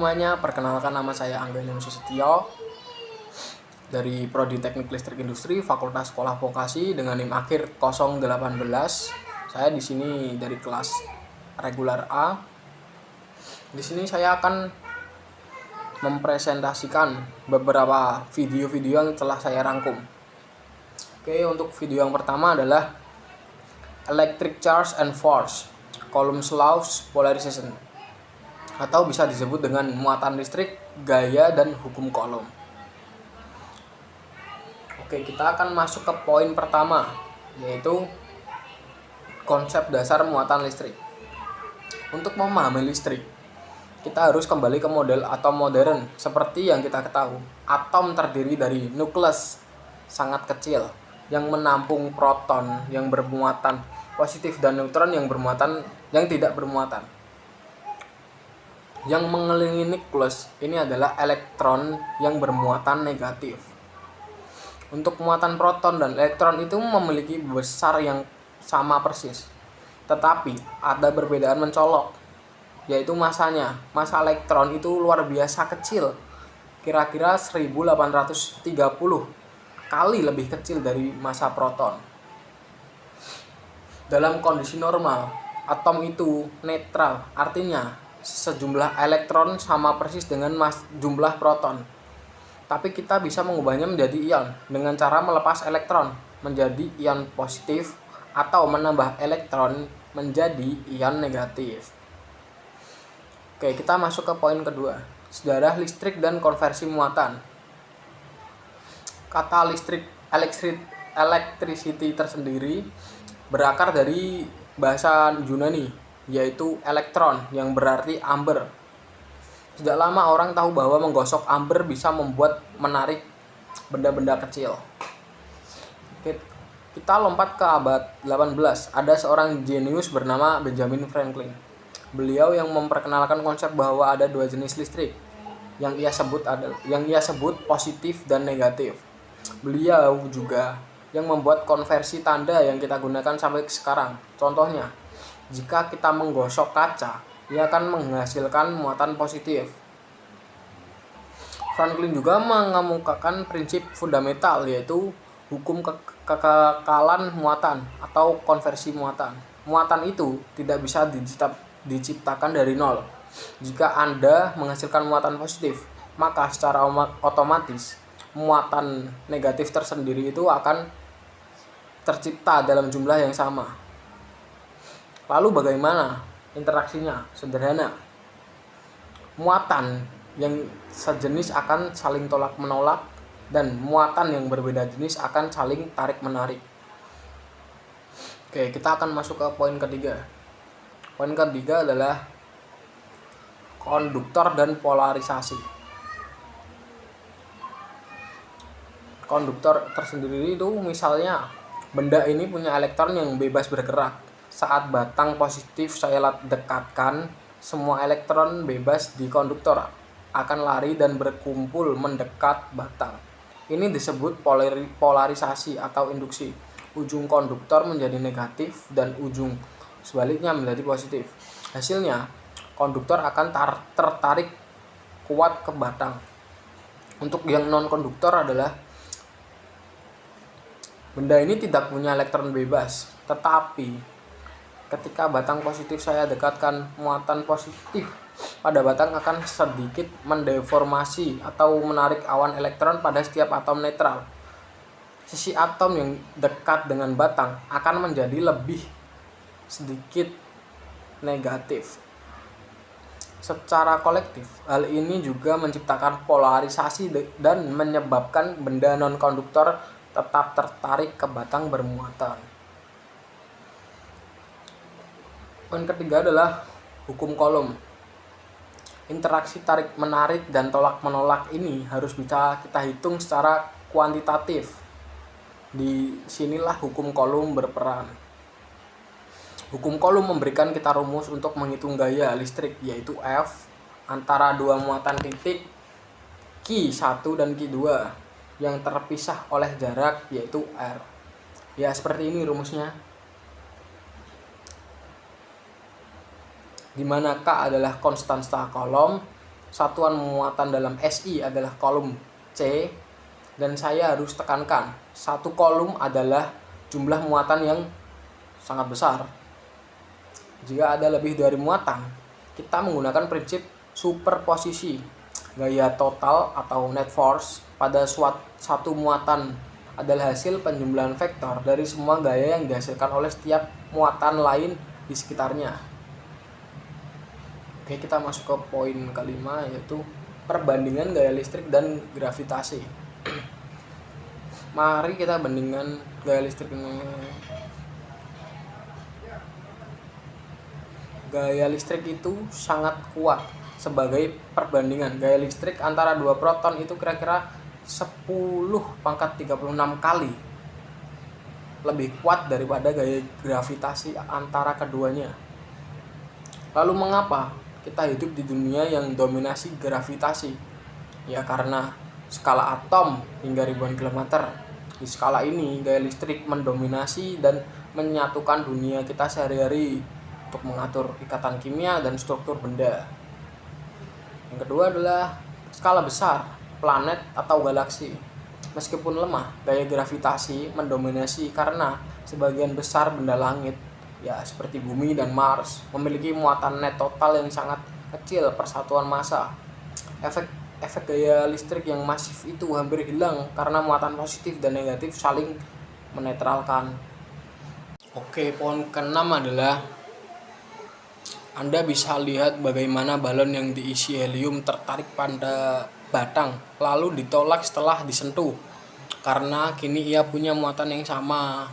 semuanya, perkenalkan nama saya Angga Ilham Susetio dari Prodi Teknik Listrik Industri Fakultas Sekolah Vokasi dengan NIM akhir 018. Saya di sini dari kelas regular A. Di sini saya akan mempresentasikan beberapa video-video yang telah saya rangkum. Oke, untuk video yang pertama adalah Electric Charge and Force, Coulomb's Law's Polarization, atau bisa disebut dengan muatan listrik, gaya, dan hukum Coulomb. Oke, kita akan masuk ke poin pertama, yaitu konsep dasar muatan listrik. Untuk memahami listrik, kita harus kembali ke model atom modern. Seperti yang kita ketahui, atom terdiri dari nukleus sangat kecil yang menampung proton yang bermuatan positif dan neutron yang tidak bermuatan. Yang mengelilingi nukleus ini adalah elektron yang bermuatan negatif. Untuk muatan proton dan elektron itu memiliki besar yang sama persis, tetapi ada perbedaan mencolok, yaitu masanya. Massa elektron itu luar biasa kecil, kira-kira 1830 kali lebih kecil dari massa proton. Dalam kondisi normal, atom itu netral, artinya sejumlah elektron sama persis dengan jumlah proton. Tapi kita bisa mengubahnya menjadi ion dengan cara melepas elektron menjadi ion positif atau menambah elektron menjadi ion negatif. Oke, kita masuk ke poin kedua, sejarah listrik dan konversi muatan. Kata electricity tersendiri berakar dari bahasa Yunani, yaitu elektron, yang berarti amber. Sejak lama orang tahu bahwa menggosok amber bisa membuat menarik benda-benda kecil. Kita lompat ke abad 18. Ada seorang jenius bernama Benjamin Franklin. Beliau yang memperkenalkan konsep bahwa ada dua jenis listrik yang ia sebut positif dan negatif. Beliau juga yang membuat konversi tanda yang kita gunakan sampai sekarang. Contohnya, jika kita menggosok kaca, ia akan menghasilkan muatan positif. Franklin juga mengemukakan prinsip fundamental, yaitu hukum kekekalan muatan atau konversi muatan. Muatan itu tidak bisa diciptakan dari nol. Jika Anda menghasilkan muatan positif, maka secara otomatis muatan negatif tersendiri itu akan tercipta dalam jumlah yang sama. Lalu bagaimana interaksinya? Sederhana. Muatan yang sejenis akan saling tolak-menolak dan muatan yang berbeda jenis akan saling tarik-menarik. Oke, kita akan masuk ke poin ketiga. Poin ketiga adalah konduktor dan polarisasi. Konduktor tersendiri itu misalnya benda ini punya elektron yang bebas bergerak. Saat batang positif saya dekatkan, semua elektron bebas di konduktor akan lari dan berkumpul mendekat batang. Ini disebut polarisasi atau induksi. Ujung konduktor menjadi negatif dan ujung sebaliknya menjadi positif. Hasilnya, konduktor akan tertarik kuat ke batang. Untuk yang non-konduktor adalah benda ini tidak punya elektron bebas, tetapi ketika batang positif saya dekatkan, muatan positif pada batang akan sedikit mendeformasi atau menarik awan elektron pada setiap atom netral. Sisi atom yang dekat dengan batang akan menjadi lebih sedikit negatif. Secara kolektif, hal ini juga menciptakan polarisasi dan menyebabkan benda non-konduktor tetap tertarik ke batang bermuatan. Poin ketiga adalah hukum Coulomb. Interaksi tarik-menarik dan tolak-menolak ini harus bisa kita hitung secara kuantitatif. Di sinilah hukum Coulomb berperan. Hukum Coulomb memberikan kita rumus untuk menghitung gaya listrik, yaitu F antara dua muatan titik Q1 dan Q2 yang terpisah oleh jarak, yaitu R. Ya, seperti ini rumusnya. Di mana K adalah konstanta Coulomb, satuan muatan dalam SI adalah kolom C, dan saya harus tekankan satu kolom adalah jumlah muatan yang sangat besar. Jika ada lebih dari muatan, kita menggunakan prinsip superposisi. Gaya total atau net force pada satu muatan adalah hasil penjumlahan vektor dari semua gaya yang dihasilkan oleh setiap muatan lain di sekitarnya. Oke, kita masuk ke poin kelima, yaitu perbandingan gaya listrik dan gravitasi. Mari kita bandingkan gaya listrik ini. Gaya listrik itu sangat kuat. Sebagai perbandingan, gaya listrik antara dua proton itu kira-kira 10⁻36 kali lebih kuat daripada gaya gravitasi antara keduanya. Lalu mengapa kita hidup di dunia yang dominasi gravitasi? Ya karena skala atom hingga ribuan kilometer. Di skala ini gaya listrik mendominasi dan menyatukan dunia kita sehari-hari untuk mengatur ikatan kimia dan struktur benda. Yang kedua adalah skala besar, planet atau galaksi. Meskipun lemah, gaya gravitasi mendominasi karena sebagian besar benda langit, ya seperti bumi dan Mars, memiliki muatan net total yang sangat kecil per satuan massa. Efek gaya listrik yang masif itu hampir hilang karena muatan positif dan negatif saling menetralkan. Oke, poin keenam adalah Anda bisa lihat bagaimana balon yang diisi helium tertarik pada batang lalu ditolak setelah disentuh karena kini ia punya muatan yang sama.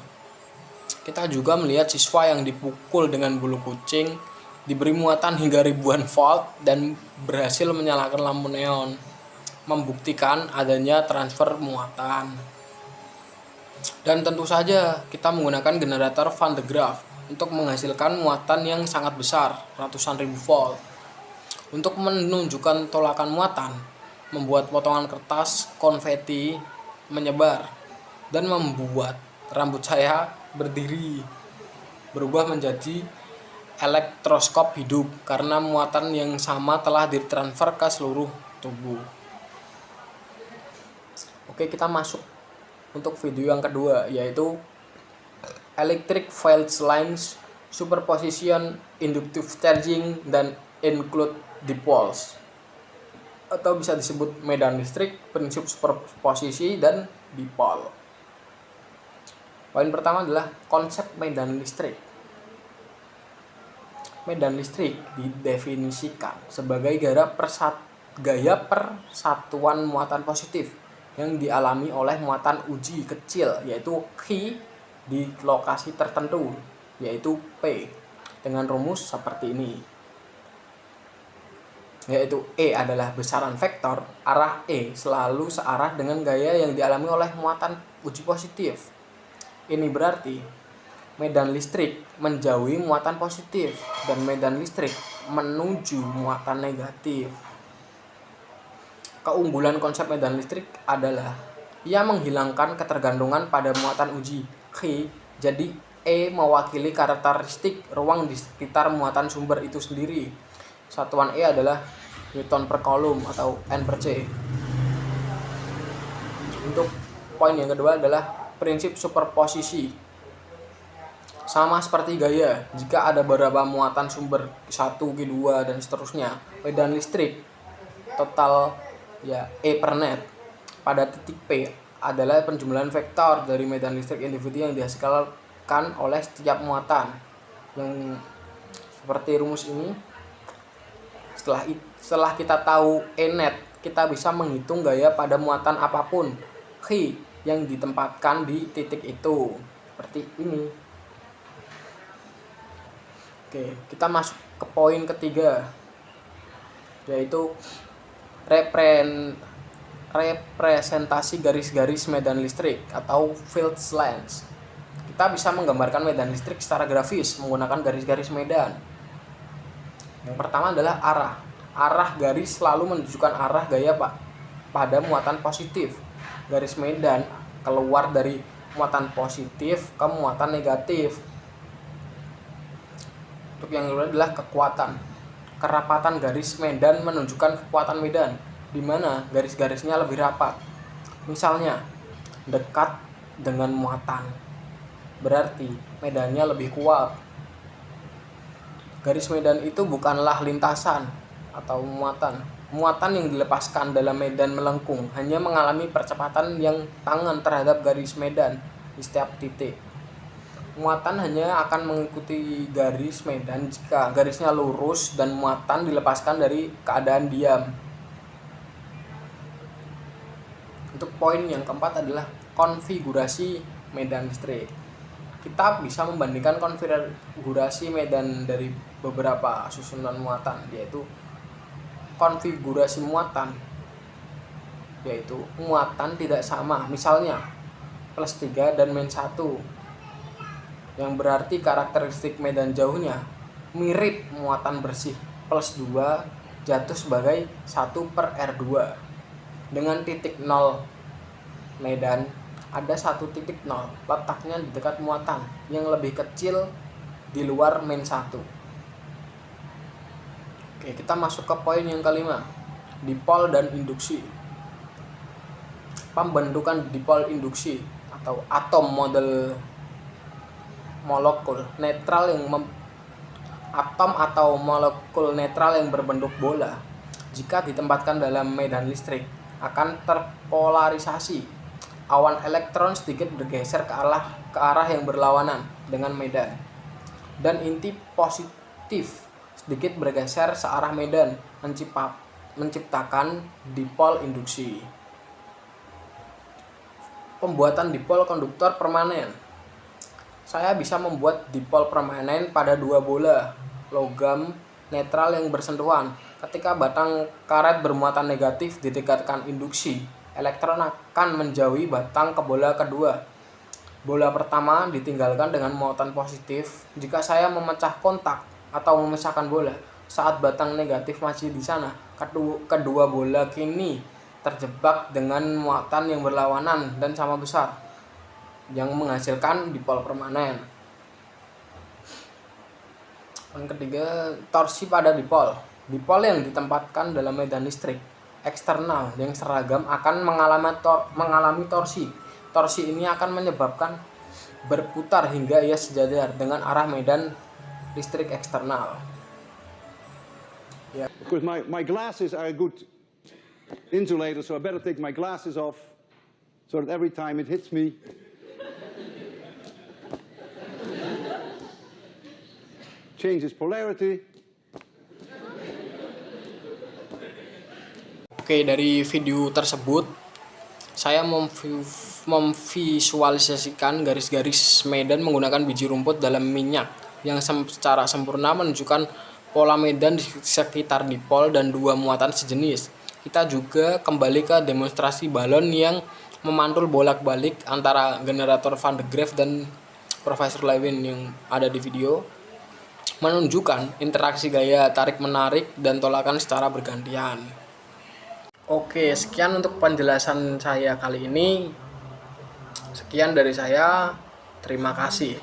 Kita juga melihat siswa yang dipukul dengan bulu kucing diberi muatan hingga ribuan volt dan berhasil menyalakan lampu neon, membuktikan adanya transfer muatan. Dan tentu saja kita menggunakan generator Van de Graaff untuk menghasilkan muatan yang sangat besar, ratusan ribu volt. Untuk menunjukkan tolakan muatan, membuat potongan kertas konveti menyebar dan membuat rambut saya berubah menjadi elektroskop hidup karena muatan yang sama telah ditransfer ke seluruh tubuh. Oke, kita masuk untuk video yang kedua, yaitu electric field lines, superposition, inductive charging, dan include dipoles, atau bisa disebut medan listrik, prinsip superposisi, dan dipole. Poin pertama adalah konsep medan listrik. Medan listrik didefinisikan sebagai gaya persatuan muatan positif yang dialami oleh muatan uji kecil, yaitu Q di lokasi tertentu, yaitu P, dengan rumus seperti ini, yaitu E adalah besaran vektor arah E selalu searah dengan gaya yang dialami oleh muatan uji positif. Ini berarti medan listrik menjauhi muatan positif dan medan listrik menuju muatan negatif. Keunggulan konsep medan listrik adalah ia menghilangkan ketergantungan pada muatan uji Q, jadi E mewakili karakteristik ruang di sekitar muatan sumber itu sendiri. Satuan E adalah Newton per Coulomb atau N per C. Untuk poin yang kedua adalah prinsip superposisi. Sama seperti gaya, jika ada beberapa muatan sumber Q1, Q2, dan seterusnya, medan listrik total ya E per net pada titik P adalah penjumlahan vektor dari medan listrik individu yang dihasilkan oleh setiap muatan. Yang seperti rumus ini, setelah kita tahu E net, kita bisa menghitung gaya pada muatan apapun Q yang ditempatkan di titik itu. Seperti ini. Oke, kita masuk ke poin ketiga, yaitu representasi garis-garis medan listrik atau field lines. Kita bisa menggambarkan medan listrik secara grafis menggunakan garis-garis medan. Yang pertama adalah arah. Arah garis selalu menunjukkan arah gaya pada muatan positif. Garis medan keluar dari muatan positif ke muatan negatif. Untuk yang kedua adalah kekuatan. Kerapatan garis medan menunjukkan kekuatan medan, di mana garis-garisnya lebih rapat. Misalnya, dekat dengan muatan, berarti medannya lebih kuat. Garis medan itu bukanlah lintasan atau muatan. Muatan yang dilepaskan dalam medan melengkung hanya mengalami percepatan yang tangan terhadap garis medan di setiap titik. Muatan hanya akan mengikuti garis medan jika garisnya lurus dan muatan dilepaskan dari keadaan diam. Untuk poin yang keempat adalah konfigurasi medan listrik. Kita bisa membandingkan konfigurasi medan dari beberapa susunan muatan, yaitu konfigurasi muatan, yaitu muatan tidak sama, misalnya +3 dan -1, yang berarti karakteristik medan jauhnya mirip muatan bersih. +2 jatuh sebagai 1/R2. Dengan titik 0 medan, ada 1 titik 0 letaknya di dekat muatan yang lebih kecil di luar -1. Oke, kita masuk ke poin yang kelima, dipol dan induksi. Pembentukan dipol induksi atau atom model molekul netral atom atau molekul netral yang berbentuk bola, jika ditempatkan dalam medan listrik, akan terpolarisasi. Awan elektron sedikit bergeser ke arah yang berlawanan dengan medan, dan inti positif sedikit bergeser searah medan, menciptakan dipol induksi. Pembuatan dipol konduktor permanen. Saya bisa membuat dipol permanen pada 2 bola logam netral yang bersentuhan. Ketika batang karet bermuatan negatif ditingkatkan induksi, elektron akan menjauhi batang ke bola kedua. Bola pertama ditinggalkan dengan muatan positif. Jika saya memecah kontak atau memisahkan bola saat batang negatif masih di sana, kedua bola kini terjebak dengan muatan yang berlawanan dan sama besar, yang menghasilkan dipol permanen. Yang ketiga, torsi pada dipol. Dipol yang ditempatkan dalam medan listrik eksternal yang seragam akan mengalami torsi. Torsi ini akan menyebabkan berputar hingga ia sejajar dengan arah medan listrik eksternal. Because my glasses are a good insulator, so I better take my glasses off so that every time it hits me, changes polarity. Oke, dari video tersebut saya memvisualisasikan garis-garis medan menggunakan biji rumput dalam minyak yang secara sempurna menunjukkan pola medan di sekitar dipol dan 2 muatan sejenis. Kita juga kembali ke demonstrasi balon yang memantul bolak-balik antara generator Van de Graaff dan Profesor Lewin yang ada di video, menunjukkan interaksi gaya tarik-menarik dan tolakan secara bergantian. Oke, sekian untuk penjelasan saya kali ini. Sekian dari saya. Terima kasih.